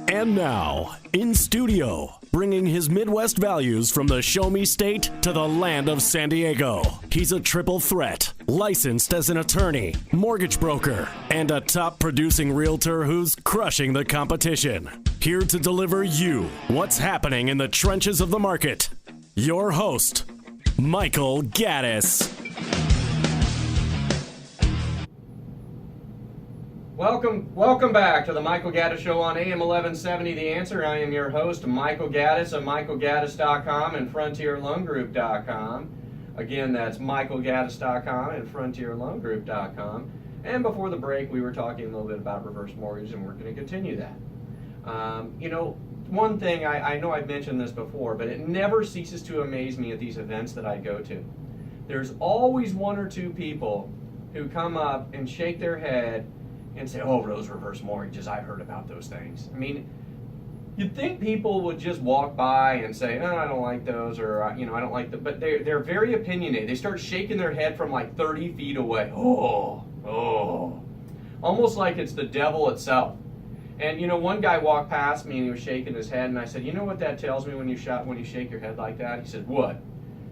And now, in studio, bringing his Midwest values from the Show Me State to the land of San Diego. He's a triple threat, licensed as an attorney, mortgage broker, and a top producing realtor who's crushing the competition. Here to deliver you what's happening in the trenches of the market. Your host, Michael Gaddis. Welcome back to the Michael Gaddis Show on AM 1170 The Answer. I am your host, Michael Gaddis of MichaelGaddis.com and FrontierLoanGroup.com. Again, that's MichaelGaddis.com and FrontierLoanGroup.com. And before the break, we were talking a little bit about reverse mortgage, and we're going to continue that. One thing, I know I've mentioned this before, but it never ceases to amaze me at these events that I go to. There's always one or two people who come up and shake their head and say, oh, those reverse mortgages, I've heard about those things. I mean, you'd think people would just walk by and say, oh, I don't like those, or, I don't like them. But they're very opinionated. They start shaking their head from like 30 feet away. Oh. Almost like it's the devil itself. And, one guy walked past me and he was shaking his head, and I said, you know what that tells me when you shake your head like that? He said, what?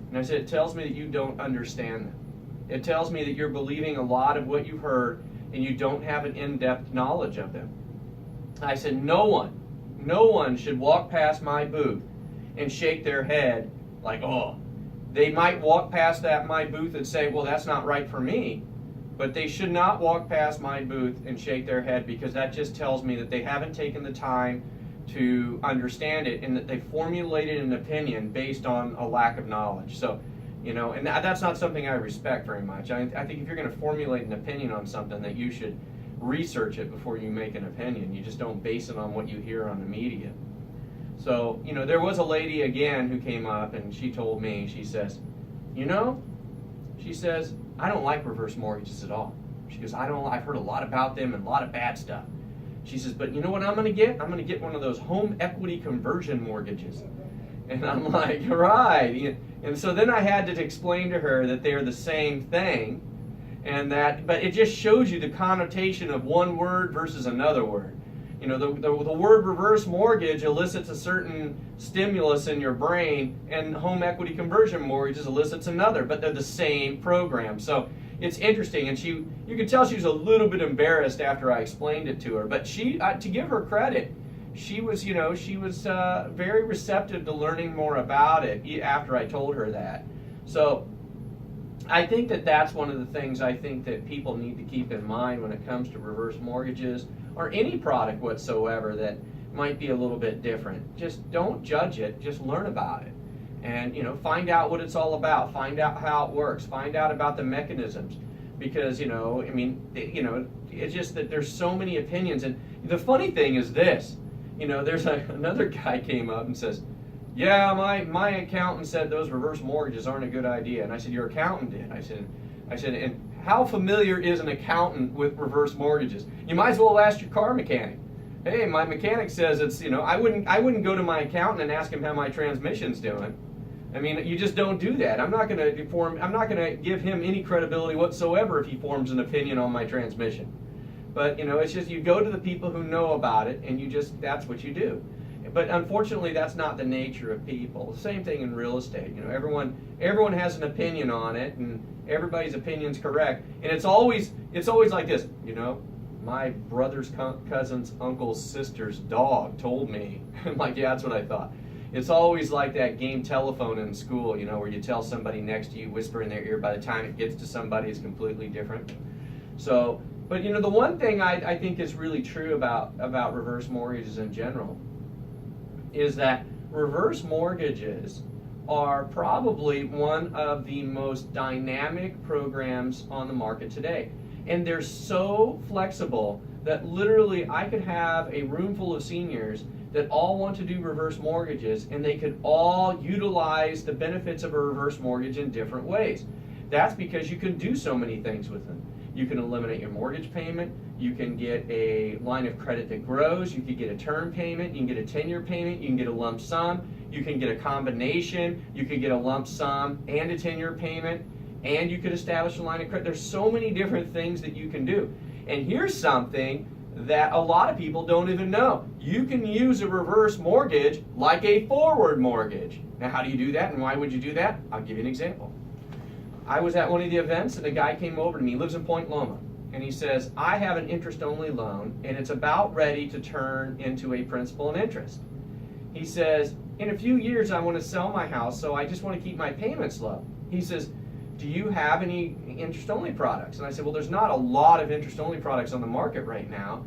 And I said, it tells me that you don't understand them. It tells me that you're believing a lot of what you've heard, and you don't have an in-depth knowledge of them. I said, no one should walk past my booth and shake their head like, oh. They might walk past my booth and say, well, that's not right for me. But they should not walk past my booth and shake their head, because that just tells me that they haven't taken the time to understand it, and that they formulated an opinion based on a lack of knowledge. So, and that's not something I respect very much. I think if you're going to formulate an opinion on something, that you should research it before you make an opinion. You just don't base it on what you hear on the media. So, there was a lady again who came up, and she told me, she says, I don't like reverse mortgages at all. She goes, I've heard a lot about them and a lot of bad stuff. She says, but you know what I'm going to get? I'm going to get one of those home equity conversion mortgages. And I'm like, right. And so then I had to explain to her that they're the same thing, but it just shows you the connotation of one word versus another word. The word reverse mortgage elicits a certain stimulus in your brain, and home equity conversion mortgages elicits another, but they're the same program. So it's interesting, and you could tell she was a little bit embarrassed after I explained it to her. But she, to give her credit, she was very receptive to learning more about it after I told her that. So I think that's one of the things I think that people need to keep in mind when it comes to reverse mortgages, or any product whatsoever that might be a little bit different. Just don't judge it, just learn about it. And find out what it's all about, find out how it works, find out about the mechanisms. Because it's just that there's so many opinions. And the funny thing is this, there's another guy came up and says, yeah, my accountant said those reverse mortgages aren't a good idea. And I said, your accountant did? I said, and how familiar is an accountant with reverse mortgages? You might as well ask your car mechanic. Hey, my mechanic says it's, I wouldn't go to my accountant and ask him how my transmission's doing. I mean, you just don't do that. I'm not going to give him any credibility whatsoever if he forms an opinion on my transmission. But, it's just you go to the people who know about it, and that's what you do. But unfortunately, that's not the nature of people. The same thing in real estate. Everyone has an opinion on it, and everybody's opinion's correct. And it's always like this. My brother's cousin's uncle's sister's dog told me. I'm like, yeah, that's what I thought. It's always like that game telephone in school, where you tell somebody next to you, whisper in their ear. By the time it gets to somebody, it's completely different. So, but the one thing I think is really true about reverse mortgages in general is that reverse mortgages are probably one of the most dynamic programs on the market today. And they're so flexible that literally I could have a room full of seniors that all want to do reverse mortgages, and they could all utilize the benefits of a reverse mortgage in different ways. That's because you can do so many things with them. You can eliminate your mortgage payment. You can get a line of credit that grows. You can get a term payment. You can get a 10-year payment. You can get a lump sum. You can get a combination. You can get a lump sum and a 10-year payment. and you could establish a line of credit. There's so many different things that you can do. And here's something that a lot of people don't even know. You can use a reverse mortgage like a forward mortgage. Now, how do you do that, and why would you do that? I'll give you an example. I was at one of the events, and a guy came over to me. He lives in Point Loma. And he says, I have an interest-only loan, and it's about ready to turn into a principal and interest. He says, in a few years, I want to sell my house, so I just want to keep my payments low. He says, do you have any interest-only products? And I said, well, there's not a lot of interest-only products on the market right now.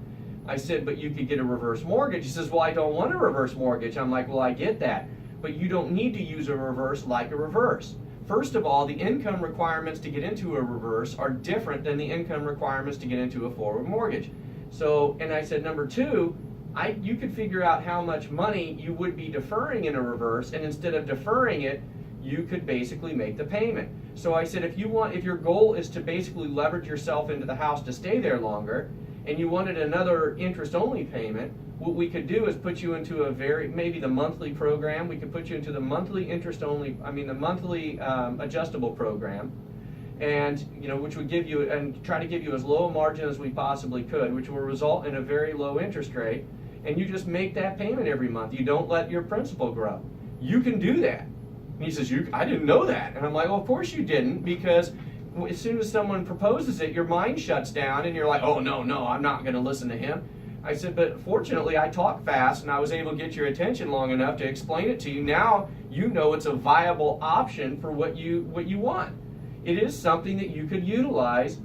I said, but you could get a reverse mortgage. He says, well, I don't want a reverse mortgage. I'm like, well, I get that, but you don't need to use a reverse like a reverse. First of all, the income requirements to get into a reverse are different than the income requirements to get into a forward mortgage. So, and I said, number two, you could figure out how much money you would be deferring in a reverse, and instead of deferring it, you could basically make the payment. So I said, if your goal is to basically leverage yourself into the house to stay there longer, and you wanted another interest-only payment, what we could do is put you into maybe the monthly program. We could put you into the monthly the monthly adjustable program, and which would give you, and try to give you as low a margin as we possibly could, which will result in a very low interest rate, and you just make that payment every month. You don't let your principal grow. You can do that. And he says, I didn't know that. And I'm like, well, of course you didn't, because as soon as someone proposes it, your mind shuts down, and you're like, oh, no, I'm not going to listen to him. I said, but fortunately, I talk fast, and I was able to get your attention long enough to explain it to you. Now you know it's a viable option for what you want. It is something that you could utilize,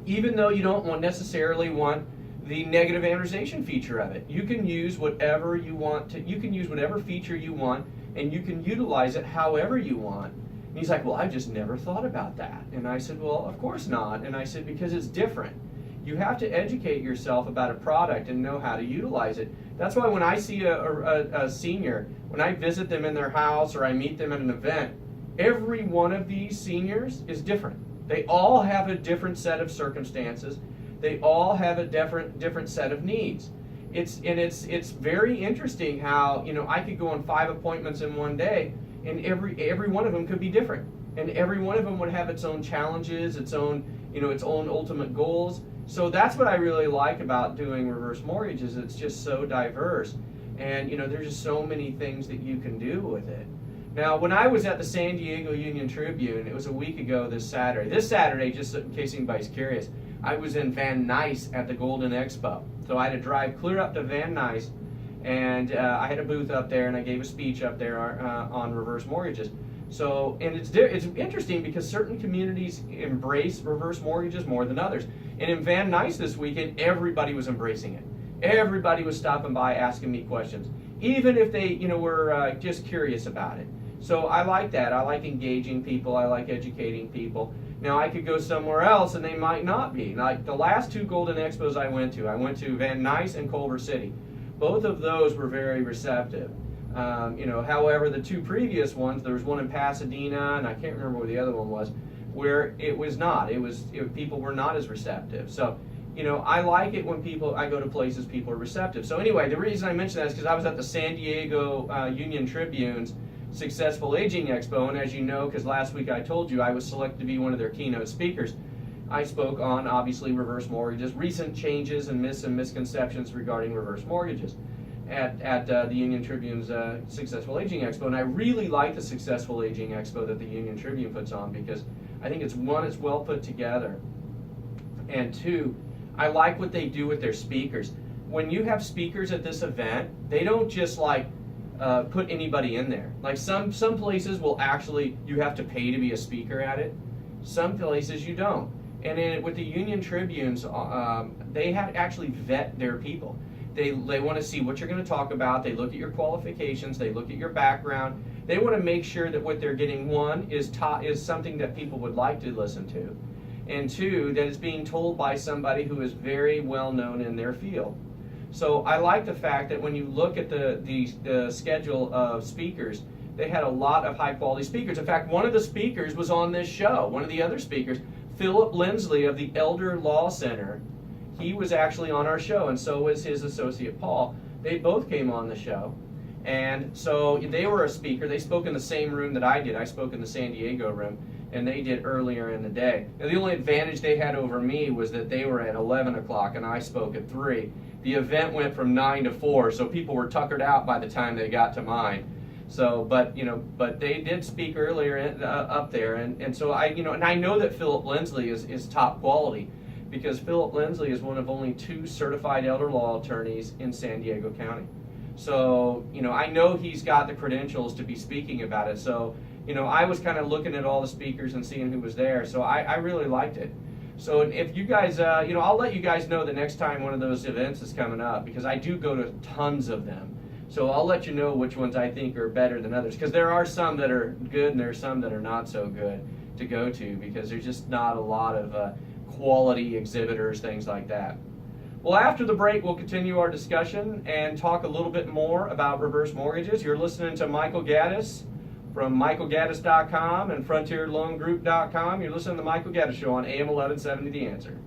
even though you don't necessarily want the negative amortization feature of it. You can use whatever you want to. You can use whatever feature you want, and you can utilize it however you want. And he's like, well, I just never thought about that. And I said, well, of course not. And I said, because it's different. You have to educate yourself about a product and know how to utilize it. That's why when I see a senior, when I visit them in their house or I meet them at an event, every one of these seniors is different. They all have a different set of circumstances. They all have a different set of needs. It's very interesting how I could go on 5 appointments in one day, and every one of them could be different, and every one of them would have its own challenges, its own ultimate goals. So that's what I really like about doing reverse mortgages. It's just so diverse, and there's just so many things that you can do with it. Now, when I was at the San Diego Union Tribune, it was a week ago this Saturday. This Saturday, just in case anybody's curious, I was in Van Nuys at the Golden Expo. So I had to drive clear up to Van Nuys, and I had a booth up there, and I gave a speech up there on reverse mortgages. So, and it's interesting because certain communities embrace reverse mortgages more than others. And in Van Nuys this weekend, everybody was embracing it. Everybody was stopping by asking me questions, even if they were just curious about it. So I like that. I like engaging people. I like educating people. Now, I could go somewhere else and they might not be. Like the last 2 Golden Expos I went to Van Nuys and Culver City. Both of those were very receptive. However, the 2 previous ones, there was one in Pasadena, and I can't remember where the other one was, where it was not. People were not as receptive. So, I like it when I go to places people are receptive. So anyway, the reason I mention that is because I was at the San Diego Union Tribune's Successful Aging Expo, and as you know, because last week I told you I was selected to be one of their keynote speakers, I spoke on, obviously, reverse mortgages, recent changes and misconceptions regarding reverse mortgages at the Union Tribune's Successful Aging Expo. And I really like the Successful Aging Expo that the Union Tribune puts on, because I think it's well put together, and 2, I like what they do with their speakers. When you have speakers at this event, they don't just put anybody in there. Like some places will actually, you have to pay to be a speaker at it. Some places you don't. And with the Union Tribunes, they have to actually vet their people. They want to see what you're going to talk about. They look at your qualifications. They look at your background. They want to make sure that what they're getting, 1, is something that people would like to listen to, and 2, that it's being told by somebody who is very well known in their field. So I like the fact that when you look at the schedule of speakers, they had a lot of high quality speakers. In fact, one of the speakers was on this show. One of the other speakers, Philip Lindsley of the Elder Law Center, he was actually on our show, and so was his associate Paul. They both came on the show, and so they were a speaker. They spoke in the same room that I did. I spoke in the San Diego room, and they did earlier in the day. Now, the only advantage they had over me was that they were at 11 o'clock and I spoke at 3. The event went from 9 to 4, so people were tuckered out by the time they got to mine. So, but they did speak earlier up there, and so and I know that Philip Lindsley is top quality, because Philip Lindsley is one of only 2 certified elder law attorneys in San Diego County. So, I know he's got the credentials to be speaking about it. So, I was kind of looking at all the speakers and seeing who was there. So I really liked it. So if you guys, I'll let you guys know the next time one of those events is coming up, because I do go to tons of them. So I'll let you know which ones I think are better than others, because there are some that are good and there are some that are not so good to go to, because there's just not a lot of quality exhibitors, things like that. Well, after the break, we'll continue our discussion and talk a little bit more about reverse mortgages. You're listening to Michael Gaddis from michaelgaddis.com and frontierloangroup.com. You're listening to the Michael Gaddis Show on AM 1170 The Answer.